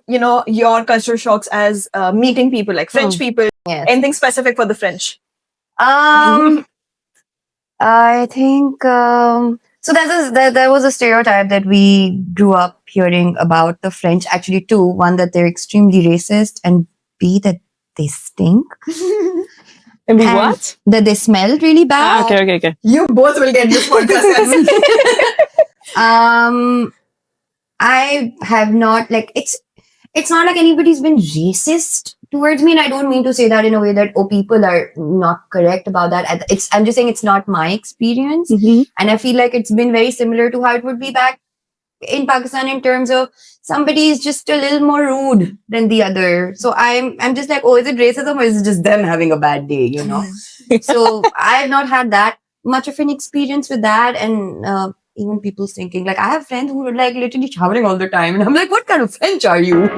your cultural shocks as meeting people, like French people? Yes. Anything specific for the French? I think so. There was a stereotype that we grew up hearing about the French. Actually, two: one, that they're extremely racist, and B, that they stink. And And what? that they smell really bad. Okay. You both will get this podcast. I have not, like, it's not like anybody's been racist towards me, and I don't mean to say that in a way that people are not correct about that. I'm just saying it's not my experience, and I feel like it's been very similar to how it would be back in Pakistan, in terms of somebody is just a little more rude than the other. So I'm just like, oh, is it racism or is it just them having a bad day? So I've not had that much of an experience with that, and even people thinking, like, I have friends who are like literally showering all the time, and I'm like, what kind of French are you?